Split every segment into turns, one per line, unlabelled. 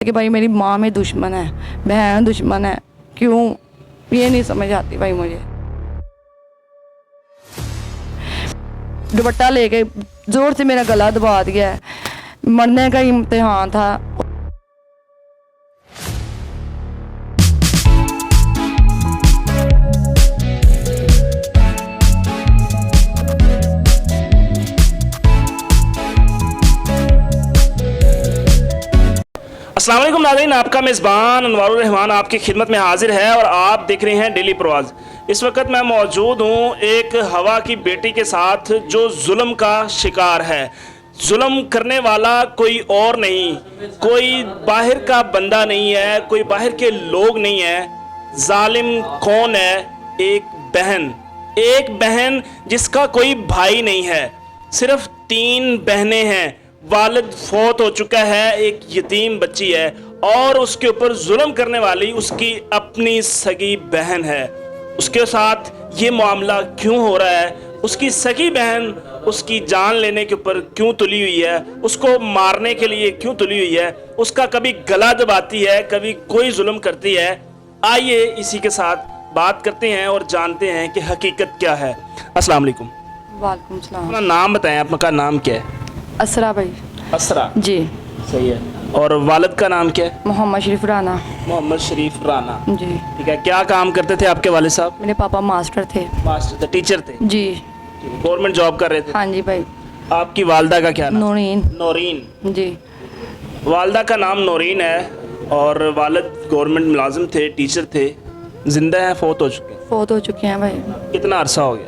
कि भाई मेरी माँ में दुश्मन है, बहन दुश्मन है, क्यों ये नहीं समझ आती भाई मुझे। दुपट्टा लेके जोर से मेरा गला दबा दिया है, मरने का इम्तिहान था।
अस्सलाम वालेकुम नाज़रीन, आपका मेज़बान अनवारुर रहमान आपकी खिदमत में हाजिर है और आप देख रहे हैं डेली प्रवाज़। इस वक्त मैं मौजूद हूँ एक हवा की बेटी के साथ जो जुल्म का शिकार है। जुल्म करने वाला कोई और नहीं, कोई बाहर का बंदा नहीं है, कोई बाहर के लोग नहीं है। जालिम कौन है? एक बहन जिसका कोई भाई नहीं है, सिर्फ 3 बहनें हैं। वालिद फौत हो चुका है, एक यतीम बच्ची है और उसके ऊपर जुल्म करने वाली उसकी अपनी सगी बहन है। उसके साथ ये मामला क्यों हो रहा है? उसकी सगी बहन उसकी जान लेने के ऊपर क्यों तुली हुई है? उसको मारने के लिए क्यों तुली हुई है? उसका कभी गला दबाती है, कभी कोई जुल्म करती है। आइए इसी के साथ बात करते हैं और जानते हैं कि हकीकत क्या है। अस्सलाम वालेकुम।
वालेकुम सलाम।
अपना नाम बताएं, आपका नाम क्या है?
असरा भाई।
असरा
जी
सही है। और वालिद का नाम क्या है?
मोहम्मद शरीफ राना।
मोहम्मद शरीफ राना।
जी
ठीक है। क्या काम करते थे आपके वालिद साहब?
मेरे पापा मास्टर थे।
मास्टर थे, टीचर थे,
जी
गवर्नमेंट जॉब कर रहे थे।
हाँ जी भाई।
आपकी वालदा का क्या नाम?
नूरीन।
नौरीन।
जी
वालदा का नाम नौरीन है और वालिद गवर्नमेंट मुलाजिम थे, टीचर थे। जिंदा हैं, फौत हो चुके हैं?
फौत हो चुके हैं भाई।
कितना अरसा हो गया?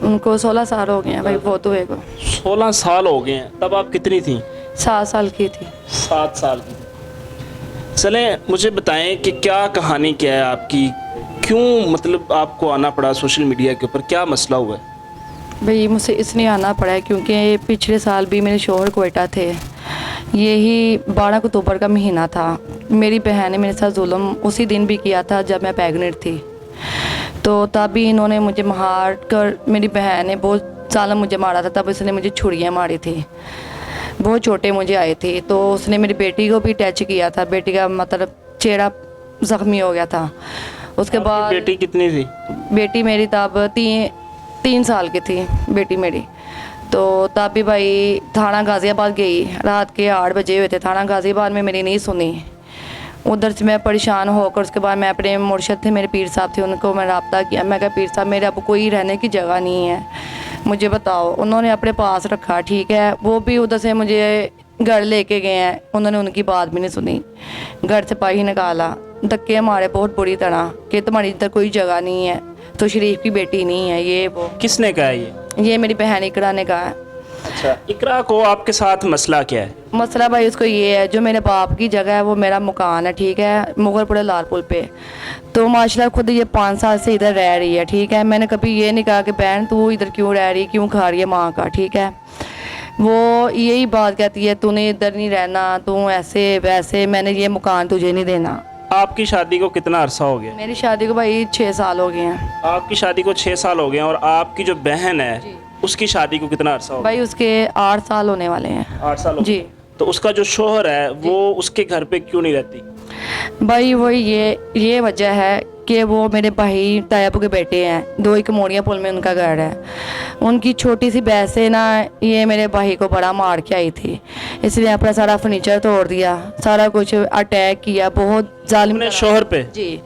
उनको 16 साल हो गए हैं भाई फौत हुए को।
16 साल हो गए हैं। तब आप कितनी थी?
7 साल की थी।
7 साल की। चलें, मुझे बताएं कि क्या कहानी क्या है आपकी, क्यों मतलब आपको आना पड़ा सोशल मीडिया के ऊपर, क्या मसला हुआ है?
भाई मुझसे इसलिए आना पड़ा है क्योंकि पिछले साल भी मेरे शोहर कोयटा थे। यही 12 अक्टूबर का महीना था। मेरी बहन ने मेरे साथ जुल्म उसी दिन भी किया था जब मैं प्रेगनेंट थी। तो तब भी इन्होंने मुझे मार कर, मेरी बहन ने बहुत साल मुझे मारा था। तब उसने मुझे छुरियाँ मारी थी, बहुत छोटे मुझे आए थे। तो उसने मेरी बेटी को भी टच किया था, बेटी का मतलब चेहरा ज़ख्मी हो गया था। उसके बाद
बेटी कितनी थी?
बेटी मेरी तब 3 साल की थी बेटी मेरी। तो तब भी भाई थाना गाज़ियाबाद गई, रात के 8 बजे हुए थे। थाना गाज़ियाबाद में मेरी नहीं सुनी। उधर से मैं परेशान होकर उसके बाद मैं अपने मुर्शद थे, मेरे पीर साहब थे, उनको मैं रब्ता किया। मैं कहा पीर साहब मेरे अब कोई रहने की जगह नहीं है, मुझे बताओ। उन्होंने अपने पास रखा, ठीक है। वो भी उधर से मुझे घर लेके गए हैं, उन्होंने उनकी बात भी नहीं सुनी। घर से पाही निकाला, धक्के मारे बहुत बुरी तरह कि तुम्हारी इधर कोई जगह नहीं है, तो शरीफ की बेटी नहीं है, ये वो।
किसने कहा ये
मेरी बहन इकरा ने कहा।
अच्छा, इकरा को आपके साथ मसला क्या है?
मसला भाई उसको ये है, जो मेरे बाप की जगह है वो मेरा मकान है, ठीक है, मुगलपुरा लालपुर पे। तो माशाल्लाह खुद ये 5 साल से इधर रह रही है, ठीक है। मैंने कभी ये नहीं कहा कि बहन तू इधर क्यों रह रही, क्यों खा रही है माँ का, ठीक है। वो यही बात कहती है तूने इधर नहीं रहना, तू ऐसे वैसे, मैंने ये मकान तुझे नहीं देना।
आपकी शादी को कितना अरसा हो गया?
मेरी शादी को भाई 6 साल हो गए हैं।
आपकी शादी को 6 साल हो गए हैं। और आपकी जो बहन है उसकी शादी को कितना अरसा हो गया?
भाई उसके 8 साल होने वाले हैं।
8 साल हो
जी।
तो उसका जो शोहर है वो उसके घर पे क्यों नहीं रहती?
भाई वही ये वजह है कि वो मेरे भाई तायाबू के बेटे हैं, 2 ही मोड़िया पुल में उनका घर है। उनकी छोटी सी बहस से ना ये मेरे भाई को बड़ा मार के आई थी, इसलिए अपना सारा फर्नीचर तोड़ दिया, सारा कुछ अटैक किया, बहुत जालिम
अपने शोहर पे?
जी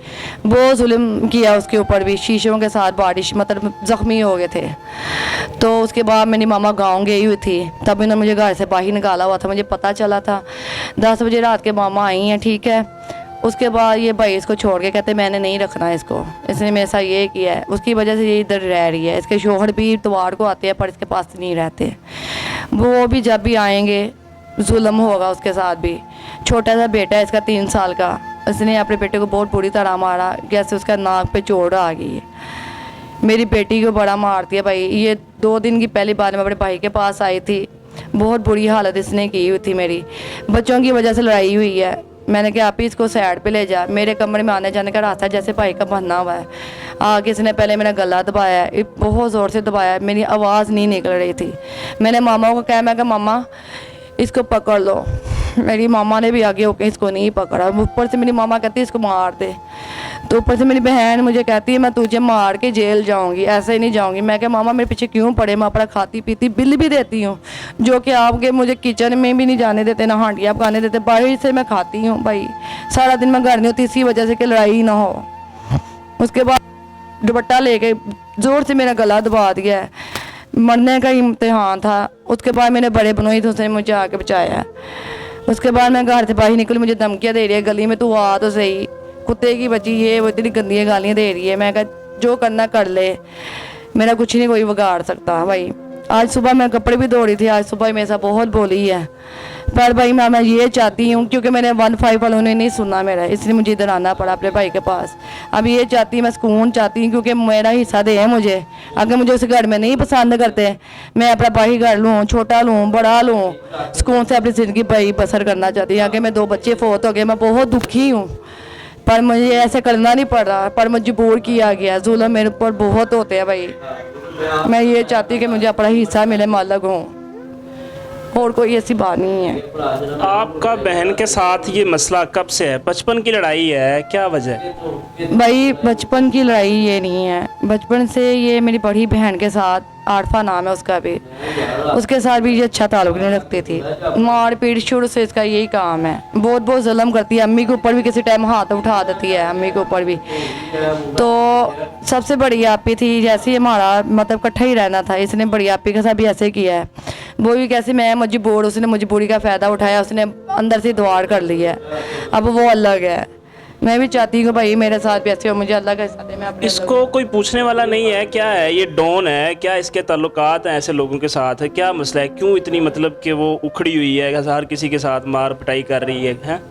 बहुत जुल्म किया उसके ऊपर भी, शीशों के साथ बारिश मतलब ज़ख्मी हो गए थे। तो उसके बाद मेरी मामा गांव गई हुई थी, तब इन्होंने मुझे घर से बाहर निकाला हुआ था, मुझे पता चला था। 10 बजे रात के मामा आई हैं, ठीक है। उसके बाद ये भाई इसको छोड़ के कहते मैंने नहीं रखना है इसको, इसने मेरे साथ ये किया है, उसकी वजह से ये इधर रह रही है। इसके शोहर भी इतवार को आते हैं पर इसके पास नहीं रहते। वो भी जब भी आएंगे जुल्म होगा उसके साथ भी। छोटा सा बेटा है इसका 3 साल का, इसने अपने बेटे को बहुत बुरी तरह मारा, जैसे उसका नाक पे चोट आ गई है। मेरी बेटी को बड़ा मारती है भाई। ये 2 दिन की पहली बार मैं अपने भाई के पास आई थी, बहुत बुरी हालत इसने की हुई थी। मेरी बच्चों की वजह से लड़ाई हुई है। मैंने कहा आप ही इसको साइड पे ले जा, मेरे कमरे में आने जाने का रास्ता जैसे भाई का बनना हुआ है। आगे इसने पहले मेरा गला दबाया, बहुत ज़ोर से दबाया, मेरी आवाज़ नहीं निकल रही थी। मैंने मामा को कहा, मैं कहा मामा इसको पकड़ लो, मेरी मामा ने भी आगे होकर इसको नहीं पकड़ा। ऊपर से मेरी मामा कहती है इसको मार दे, तो ऊपर से मेरी बहन मुझे कहती है मैं तुझे मार के जेल जाऊंगी, ऐसे ही नहीं जाऊंगी। मैं क्या मामा मेरे पीछे क्यों पड़े, मैं अपना खाती पीती बिल भी देती हूँ, जो कि आपके मुझे किचन में भी नहीं जाने देते, ना हांडियाँ पकाने देते, बाहर से मैं खाती हूँ भाई। सारा दिन मैं घर नहीं होती इसी वजह से कि लड़ाई ना हो। उसके बाद दुपट्टा लेके ज़ोर से मेरा गला दबा दिया है, मरने का इम्तिहान था। उसके बाद मैंने बड़े बनोई तो उसने मुझे आके बचाया। उसके बाद मैं घर से बाहर निकली, मुझे धमकियाँ दे रही है गली में, तू आ तो सही, कुत्ते की बच्ची, ये वो इतनी गंदी गालियाँ दे रही है। मैं कहा जो करना कर ले, मेरा कुछ नहीं कोई बिगाड़ सकता भाई। आज सुबह मैं कपड़े भी धो रही थी, आज सुबह मेरे साथ बहुत बोली है, पर भाई मैं ये चाहती हूँ, क्योंकि मैंने 1-5 वालों ने नहीं सुना मेरा, इसलिए मुझे इधर आना पड़ा अपने भाई के पास। अब ये चाहती हूँ, मैं सुकून चाहती हूँ, क्योंकि मेरा हिस्सा दे है मुझे। अगर मुझे उस घर में नहीं पसंद करते, मैं अपना भाई घर लूँ, छोटा लूँ, बड़ा लूँ, सुकून से अपनी ज़िंदगी भाई बसर करना चाहती हूँ। आगे मैं 2 बच्चे फोत हो गए, मैं बहुत दुखी हूँ, पर मुझे ऐसे करना नहीं पड़ रहा, पर मजबूर किया गया। जुल्म मेरे ऊपर बहुत होते हैं भाई। मैं ये चाहती हूँ कि मुझे अपना हिस्सा मिले, मालक हूँ, और कोई ऐसी बात नहीं है।
आपका बहन के साथ ये मसला कब से है? बचपन की लड़ाई है, क्या वजह है?
भाई बचपन की लड़ाई ये नहीं है, बचपन से ये मेरी बड़ी बहन के साथ, आरफा नाम है उसका भी, उसके साथ भी ये अच्छा ताल्लुक नहीं रखती थी। मार पीट शुरू से इसका यही काम है, बहुत जुल्म करती है। अम्मी के ऊपर भी किसी टाइम हाथ उठा देती है, अम्मी के ऊपर भी। तो सबसे बड़ी आपी थी, जैसे ही हमारा मतलब इकट्ठा ही रहना था, इसने बड़ी आपी के साथ भी ऐसे किया है। वो भी कैसे, मैं मजबूर, उसने मजबूरी का फ़ायदा उठाया, उसने अंदर से द्वार कर लिया है। अब वो अलग है, मैं भी चाहती हूँ भाई मेरे साथ भी ऐसे हो, मुझे अल्लाह का हिस्सा दे। मैं अपने
इसको कोई पूछने वाला नहीं है? क्या है ये, डॉन है क्या? इसके ताल्लुकात हैं ऐसे लोगों के साथ? क्या मसला है, क्यों इतनी मतलब कि वो उखड़ी हुई है, हर किसी के साथ मार पिटाई कर रही है?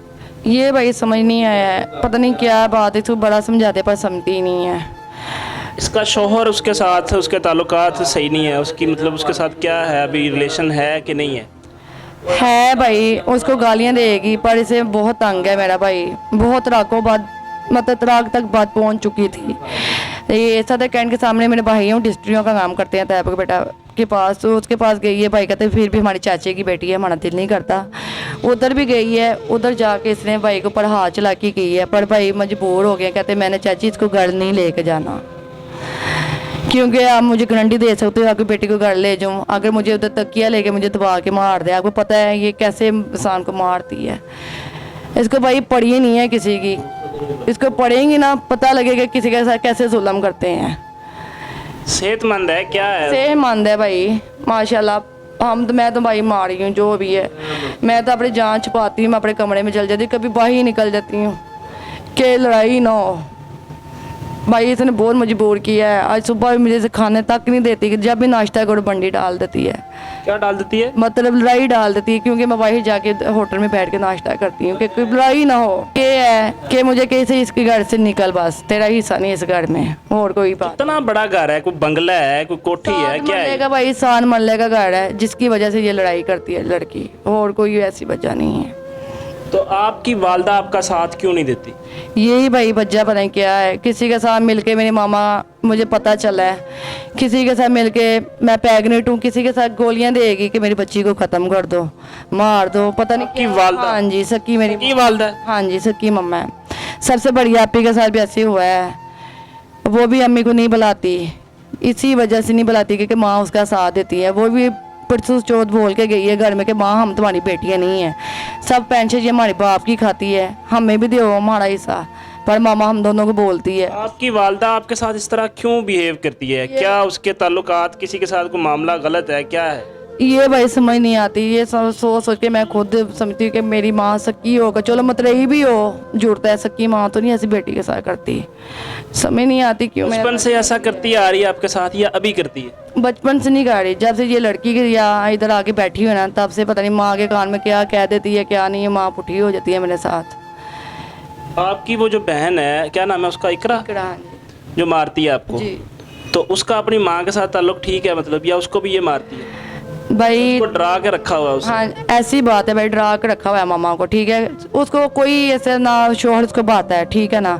ये भाई समझ नहीं आया है, पता नहीं क्या बात है, इसको बड़ा समझाते पर समझती ही नहीं है।
इसका शौहर उसके साथ, उसके ताल्लुकात सही नहीं है उसकी, मतलब उसके साथ क्या है, अभी रिलेशन है कि नहीं है?
है भाई, उसको गालियाँ देगी, पर इसे बहुत तंग है मेरा भाई, बहुत रातों बाद, मतलब तराक तक बात पहुंच चुकी थी। ये सदर कैंट के सामने मेरे भाई हूँ, डिस्ट्रियों का काम करते हैं तैयब के बेटा के पास, तो उसके पास गई है। भाई कहते फिर भी हमारी चाचे की बेटी है, हमारा दिल नहीं करता। उधर भी गई है, उधर जाके इसने भाई के ऊपर हाथ चलाकी की है, पर भाई मजबूर हो गए, कहते मैंने चाची इसको घर नहीं लेके जाना, क्योंकि आप मुझे गारंटी दे सकते हो आपकी बेटी को घर ले जाऊँ, अगर मुझे उधर तकिया लेके मुझे दबा के मार दे। आपको पता है ये कैसे इंसान को मारती है। इसको भाई पढ़ी नहीं है किसी की, इसको पढ़ेंगी ना पता लगेगा किसी के साथ कैसे जुल्म करते हैं।
सेहतमंद है क्या है?
सेहतमंद है भाई माशाल्लाह। हम तो, मैं तो भाई मारी हूँ जो भी है, मैं तो अपनी जान छुपाती हूँ, मैं अपने कमरे में चल जाती हूँ, कभी बाहर ही निकल जाती हूँ कि लड़ाई ना हो। भाई इसने बहुत मजबूर किया है, आज सुबह भी मुझे खाने तक नहीं देती, कि जब भी नाश्ता करो बंडी डाल देती है।
क्या डाल देती है?
मतलब लड़ाई डाल देती है, क्योंकि मैं बाहर जाके होटल में बैठ के नाश्ता करती हूँ कि कोई लड़ाई ना हो। ये है कि मुझे कैसे इसके घर से निकल, बस तेरा हिस्सा नहीं इस घर में, और कोई बात।
इतना बड़ा घर है, कोई बंगला है, कोई कोठी है, क्या है?
भाई 7 मरले का घर है, जिसकी वजह से ये लड़ाई करती है लड़की, और कोई ऐसी वजह नहीं है।
तो आपकी वालदा आपका साथ क्यों नहीं देती?
यही भाई वजह पता नहीं क्या है। किसी के साथ मिलके मेरी मामा, मुझे पता चला है, किसी के साथ मिलके मैं प्रेग्नेंट हूँ, किसी के साथ गोलियां देगी कि मेरी बच्ची को ख़त्म कर दो, मार दो, पता नहीं
की वालदा?
हाँ जी, सकी मेरी
की वालदा?
हाँ जी, सकी मम्मा है। सबसे बड़ी आपी के साथ भी ऐसे हुआ है, वो भी अम्मी को नहीं बुलाती, इसी वजह से नहीं बुलाती क्योंकि माँ उसका साथ देती है। वो भी परसों चौथ बोल के गई है घर में कि माँ हम तुम्हारी बेटियाँ नहीं हैं, सब पेंशन ये हमारे बाप की खाती है, हमें भी दो हमारा हिस्सा, पर मामा हम दोनों को बोलती है।
आपकी वालदा आपके साथ इस तरह क्यों बिहेव करती है? क्या उसके ताल्लुकात किसी के साथ कोई मामला गलत है, क्या है?
ये भाई समझ नहीं आती, ये सोच के मैं खुद समझती हूँ कि मेरी माँ सकी होगा, चलो मतरेई भी हो, जुड़ता है, सकी माँ तो नहीं ऐसी बेटी के साथ करती। समझ नहीं आती क्यों
बचपन से ऐसा करती आ रही है आपके साथ या अभी करती है?
बचपन से नहीं कर रही, जब से ये लड़की के या इधर आके बैठी हुई ना, तब से पता नहीं माँ के कान में क्या कह देती है क्या नहीं है, माँ पुठी हो जाती है मेरे साथ।
आपकी वो जो बहन है, क्या नाम है उसका? इकरा, जो मारती है आपको
जी।
तो उसका अपनी माँ के साथ ताल्लुक ठीक है मतलब, या उसको भी ये मारती है?
भाई
उसको डरा के रखा हुआ है उसने।
हाँ ऐसी बात है भाई, डरा के रखा हुआ है मामा को, ठीक है। उसको कोई ऐसे ना शोहर उसको बात है, ठीक है ना,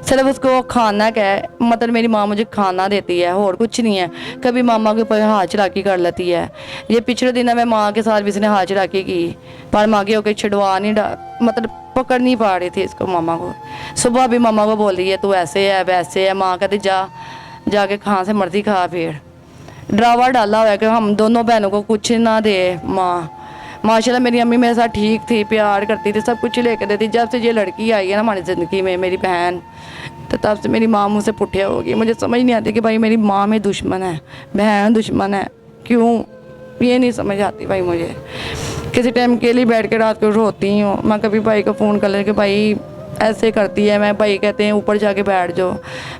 सिर्फ उसको खाना का है, मतलब मेरी माँ मुझे खाना देती है और कुछ नहीं है। कभी मामा के ऊपर हाथ चलाकी कर लेती है। ये पिछले दिन में माँ के साथ भी इसने हाथ चलाकी की, पर माँ के होकर छुड़वा नहीं मतलब पकड़ नहीं पा रही थी इसको मामा को। सुबह भी मामा को बोल रही है तू ऐसे है वैसे है, माँ कहती जाके कहाँ से मर्जी खा। फिर ड्रावा डाला हुआ है कि हम दोनों बहनों को कुछ ना दे माँ। माशाल्लाह मेरी अम्मी मेरे साथ ठीक थी, प्यार करती थी, सब कुछ लेकर देती। जब से ये लड़की आई है ना हमारी ज़िंदगी में, मेरी बहन, तो तब से मेरी माँ मुझसे पुठिया होगी। मुझे समझ नहीं आती कि भाई मेरी माँ में दुश्मन है, बहन दुश्मन है, क्यों, ये नहीं समझ आती भाई मुझे। किसी टाइम के लिए बैठ के रात को रोती हूँ मैं, कभी भाई को फ़ोन कर ले कि भाई ऐसे करती है, मैं भाई कहते हैं ऊपर जाके बैठ जाओ,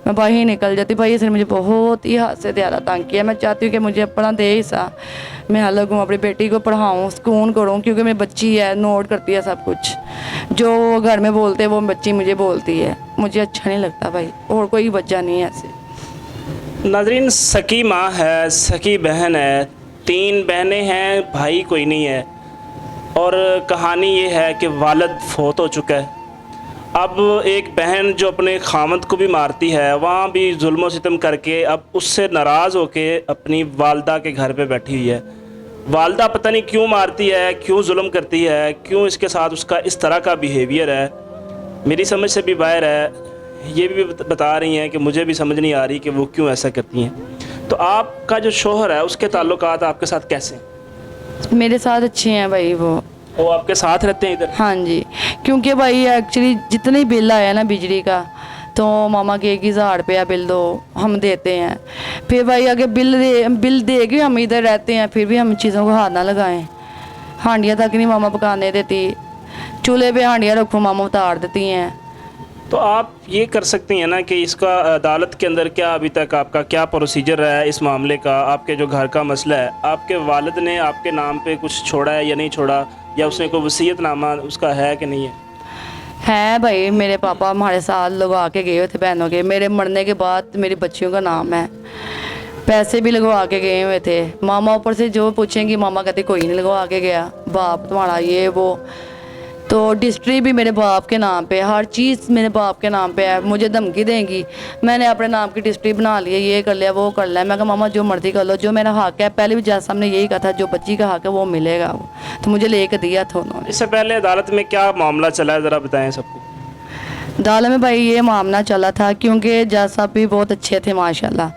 मैं बाहर निकल जाती। भाई इसने मुझे बहुत ही हाथ से ज़्यादा तंग किया। मैं चाहती हूँ कि मुझे अपना दे हिस्सा, मैं अलग हूँ, अपनी बेटी को पढ़ाऊँ, सुकून करूँ, क्योंकि मेरी बच्ची है, नोट करती है सब कुछ, जो वो घर में बोलते हैं वो बच्ची मुझे बोलती है। मुझे अच्छा नहीं लगता भाई, और कोई बच्चा नहीं है ऐसे।
नाज़रीन, सकी माँ है, सकी बहन है, 3 बहनें हैं, भाई कोई नहीं है। और कहानी ये है कि वालिद फौत हो चुका है। अब एक बहन जो अपने खामद को भी मारती है, वहाँ भी जुल्म सितम करके अब उससे नाराज़ होके अपनी वालदा के घर पे बैठी हुई है। वालदा पता नहीं क्यों मारती है, क्यों जुल्म करती है, क्यों इसके साथ उसका इस तरह का बिहेवियर है, मेरी समझ से भी बाहर है। ये भी बता रही हैं कि मुझे भी समझ नहीं आ रही कि वो क्यों ऐसा करती हैं। तो आपका जो शोहर है उसके ताल्लुकात आपके साथ कैसे हैं?
मेरे साथ अच्छे हैं भाई, वो
आपके साथ रहते हैं इधर?
हाँ जी, क्योंकि भाई एक्चुअली जितने बिल आया ना बिजली का, तो मामा के 1000 रुपया बिल दो, हम देते हैं। फिर भाई अगर बिल दे के हम इधर रहते हैं, फिर भी हम चीज़ों को हाथ ना लगाएं। हांडियाँ तक नहीं मामा पकाने देती, चूल्हे पे हांडियाँ रखो मामा उतार देती हैं।
तो आप ये कर सकती हैं ना कि इसका अदालत के अंदर क्या अभी तक आपका क्या प्रोसीजर रहा है इस मामले का? आपके जो घर का मसला है, आपके वालिद ने आपके नाम पे कुछ छोड़ा है या नहीं छोड़ा, या उसने कोई वसीयतनामा उसका है कि नहीं है?
भाई मेरे पापा हमारे साथ लगवा के गए हुए थे बहनों के, मेरे मरने के बाद मेरी बच्चियों का नाम है, पैसे भी लगवा के गए हुए थे। मामा ऊपर से जो पूछेंगी मामा कहते कोई नहीं लगवा के गया, बाप तुम्हारा ये वो। तो डिस्ट्री भी मेरे बाप के नाम पे, हर चीज़ मेरे बाप के नाम पे है। मुझे धमकी देंगी, मैंने अपने नाम की डिस्ट्री बना ली है, ये कर लिया वो कर लिया। मैं कहा मामा जो मर्जी कर लो, जो मेरा हक है, पहले भी जज साहब ने यही कहा था जो बच्ची का हक है वो मिलेगा, वो तो मुझे लेकर दिया था उन्होंने।
इससे पहले अदालत में क्या मामला चला है, ज़रा बताएं सबको।
अदालत में भाई ये मामला चला था, क्योंकि जज साहब भी बहुत अच्छे थे माशाल्लाह,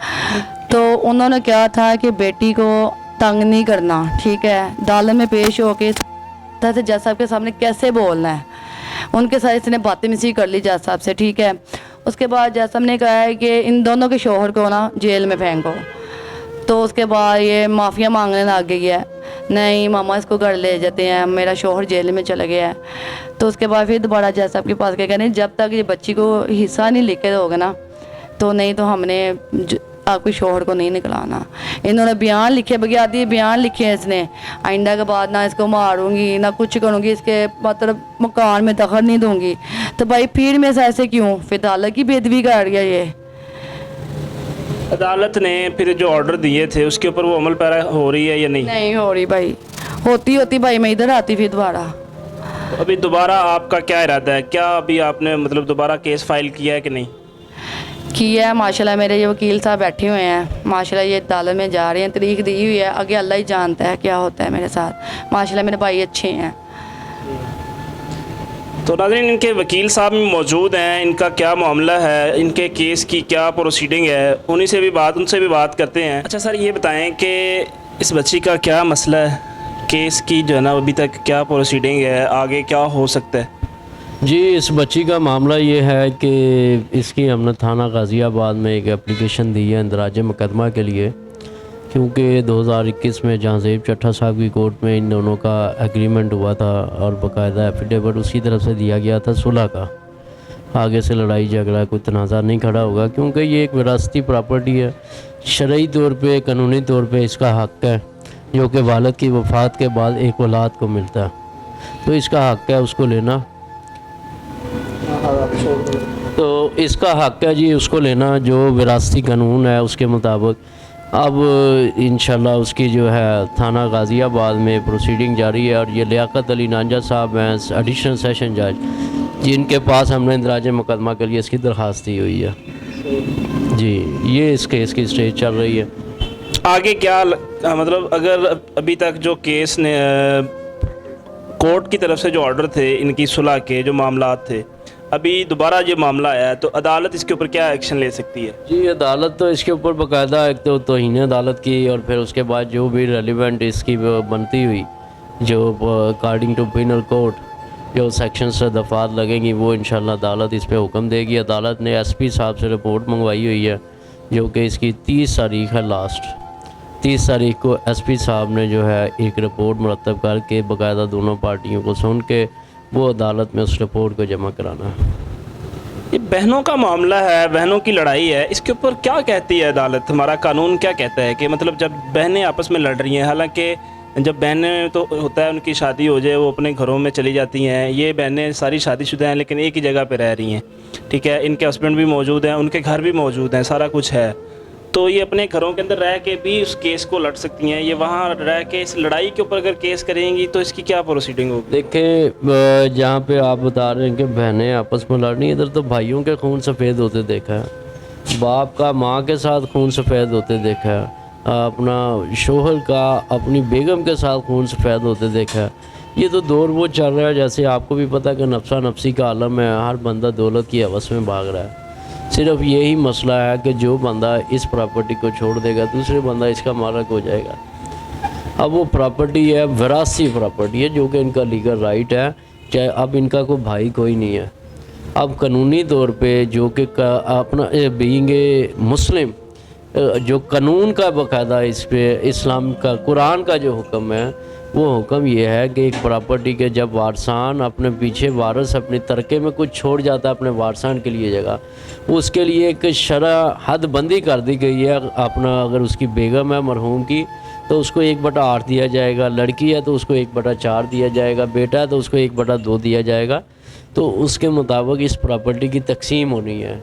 तो उन्होंने कहा था कि बेटी को तंग नहीं करना, ठीक है। अदालत में पेश होके से जज साहब के सामने कैसे बोलना है, उनके साथ इसने बातें कर ली जज साहब से, ठीक है। उसके बाद जज साहब ने कहा है कि इन दोनों के शोहर को ना जेल में फेंको। तो उसके बाद ये माफ़िया मांगने लग गई है, नहीं मामा इसको घर ले जाते हैं, मेरा शोहर जेल में चला गया है। तो उसके बाद फिर दोबारा जज साहब के पास गए, नहीं जब तक ये बच्ची को हिस्सा नहीं लिखे दोगे ना, तो नहीं तो हमने आपके शोहर को नहीं निकलाना। इन्होंने बयान लिखे, बगैर बयान लिखे हैं इसने, आइंदा के बाद ना इसको मारूंगी ना कुछ करूंगी, इसके मतलब मकान में दखल नहीं दूंगी। तो भाई फिर में ऐसे क्यों, फिर अदालत की बेदबी कर गया ये।
अदालत ने फिर जो ऑर्डर दिए थे उसके ऊपर वो अमल पैरा हो रही है या नहीं?
नहीं हो रही भाई, होती भाई मैं इधर आती फिर दोबारा।
तो अभी दोबारा आपका क्या इरादा है? क्या अभी आपने मतलब दोबारा केस फाइल किया है कि नहीं
किया है? माशाल्लाह मेरे ये वकील साहब बैठे हुए हैं, माशाल्लाह ये अदालत में जा रहे हैं, तारीख दी हुई है, आगे अल्लाह ही जानता है क्या होता है मेरे साथ। माशाल्लाह मेरे भाई अच्छे हैं।
तो नाज़रीन, इनके वकील साहब भी मौजूद हैं, इनका क्या मामला है, इनके केस की क्या प्रोसीडिंग है, उनसे भी बात करते हैं। अच्छा सर, ये बताएं कि इस बच्ची का क्या मसला है, केस की जो है ना अभी तक क्या प्रोसीडिंग है, आगे क्या हो सकता है?
जी, इस बच्ची का मामला ये है कि इसकी हमने थाना गाज़ियाबाद में एक एप्लीकेशन दी है इंदराज मुकदमा के लिए, क्योंकि 2021 में जहांज़ेब चट्ठा साहब की कोर्ट में इन दोनों का एग्रीमेंट हुआ था और बाकायदा एफिडेविट उसी तरफ से दिया गया था सुलह का। आगे से लड़ाई झगड़ा कोई तनाज़ा नहीं खड़ा होगा, क्योंकि ये एक विरासती प्रॉपर्टी है, शरई तौर पे कानूनी तौर पे इसका हक़ है, जो कि वालिद की वफ़ात के बाद एक औलाद को मिलता है, तो इसका हक़ है उसको लेना। तो इसका हक़ है जी उसको लेना, जो विरासती कानून है उसके मुताबिक اب انشاءاللہ اس کی جو ہے تھانہ غازی آباد میں پروسیڈنگ جاری ہے، اور یہ لیاقت علی نانجا صاحب ہیں ایڈیشنل سیشن جج، جن کے پاس ہم نے اندراج مقدمہ کے لیے اس کی درخواست دی ہوئی ہے. جی یہ اس کیس کی سٹیج چل رہی ہے.
آگے کیا مطلب اگر ابھی تک جو کیس نے کورٹ کی طرف سے جو آرڈر تھے ان کی صلح کے جو معاملات تھے، ابھی دوبارہ یہ معاملہ آیا ہے تو عدالت اس کے اوپر کیا ایکشن لے سکتی ہے؟
جی عدالت تو اس کے اوپر باقاعدہ ایک تو توہین عدالت کی، اور پھر اس کے بعد جو بھی ریلیونٹ اس کی بنتی ہوئی جو اکارڈنگ ٹو پینل کوڈ جو سیکشنز سے دفعات لگیں گی وہ انشاءاللہ عدالت اس پہ حکم دے گی. عدالت نے ایس پی صاحب سے رپورٹ منگوائی ہوئی ہے جو کہ اس کی 30 تاریخ ہے، لاسٹ 30 تاریخ کو ایس پی صاحب نے جو ہے ایک رپورٹ مرتب کر کے باقاعدہ دونوں پارٹیوں کو سن کے وہ عدالت میں اس رپورٹ کو جمع کرانا ہے.
یہ بہنوں کا معاملہ ہے، بہنوں کی لڑائی ہے، اس کے اوپر کیا کہتی ہے عدالت؟ ہمارا قانون کیا کہتا ہے کہ مطلب جب بہنیں آپس میں لڑ رہی ہیں، حالانکہ جب بہنیں تو ہوتا ہے ان کی شادی ہو جائے وہ اپنے گھروں میں چلی جاتی ہیں، یہ بہنیں ساری شادی شدہ ہیں لیکن ایک ہی جگہ پہ رہ رہی ہیں، ٹھیک ہے، ان کے ہسبینڈ بھی موجود ہیں، ان کے گھر بھی موجود ہیں، سارا کچھ ہے، تو یہ اپنے گھروں کے اندر رہ کے بھی اس کیس کو لڑ سکتی ہیں. یہ وہاں رہ کے اس لڑائی کے اوپر اگر کیس کریں گی تو اس کی کیا پروسیڈنگ ہوگی؟
دیکھیں جہاں پہ آپ بتا رہے ہیں کہ بہنیں آپس میں لڑنی، ادھر تو بھائیوں کے خون سفید ہوتے دیکھا ہے، باپ کا ماں کے ساتھ خون سفید ہوتے دیکھا ہے، اپنا شوہر کا اپنی بیگم کے ساتھ خون سفید ہوتے دیکھا ہے. یہ تو دور وہ چل رہا ہے، جیسے آپ کو بھی پتہ کہ نفسا نفسی کا عالم ہے، ہر بندہ دولت کی ہوس میں بھاگ رہا ہے. صرف یہی مسئلہ ہے کہ جو بندہ اس پراپرٹی کو چھوڑ دے گا دوسرے بندہ اس کا مالک ہو جائے گا. اب وہ پراپرٹی ہے وراثی پراپرٹی ہے جو کہ ان کا لیگل رائٹ ہے، چاہے اب ان کا کوئی بھائی کوئی نہیں ہے. اب قانونی طور پہ جو کہ اپنا بینگ اے مسلم جو قانون کا باقاعدہ اس پہ اسلام کا قرآن کا جو حکم ہے وہ حکم یہ ہے کہ ایک پراپرٹی کے جب وارثان اپنے پیچھے وارث اپنی ترکے میں کچھ چھوڑ جاتا ہے اپنے وارثان کے لیے جگہ، اس کے لیے ایک شرع حد بندی کر دی گئی ہے. اپنا اگر اس کی بیگم ہے مرحوم کی تو اس کو 1/8 دیا جائے گا، لڑکی ہے تو اس کو 1/4 دیا جائے گا، بیٹا ہے تو اس کو 1/2 دیا جائے گا. تو اس کے مطابق اس پراپرٹی کی تقسیم ہونی ہے.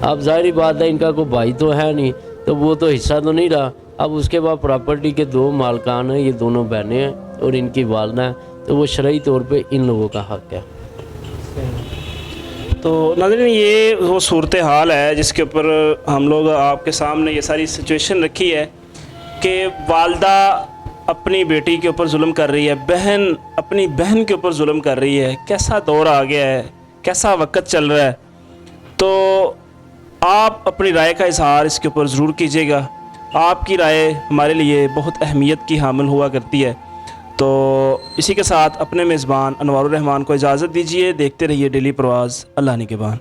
اب ظاہری بات ہے ان کا کوئی بھائی تو ہے نہیں تو وہ تو حصہ تو نہیں رہا. اب اس کے بعد پراپرٹی کے 2 مالکان ہیں، یہ دونوں بہنیں ہیں اور ان کی والدہ ہیں، تو وہ شرعی طور پہ ان لوگوں کا حق ہے.
تو ناظرین یہ وہ صورتحال ہے جس کے اوپر ہم لوگ آپ کے سامنے یہ ساری سچویشن رکھی ہے کہ والدہ اپنی بیٹی کے اوپر ظلم کر رہی ہے، بہن اپنی بہن کے اوپر ظلم کر رہی ہے. کیسا دور آ گیا ہے، کیسا وقت چل رہا ہے. تو آپ اپنی رائے کا اظہار اس کے اوپر ضرور کیجیے گا. آپ کی رائے ہمارے لیے بہت اہمیت کی حامل ہوا کرتی ہے. تو اسی کے ساتھ اپنے میزبان انوار الرحمان کو اجازت دیجیے. دیکھتے رہیے ڈیلی پرواز. اللہ نگہبان.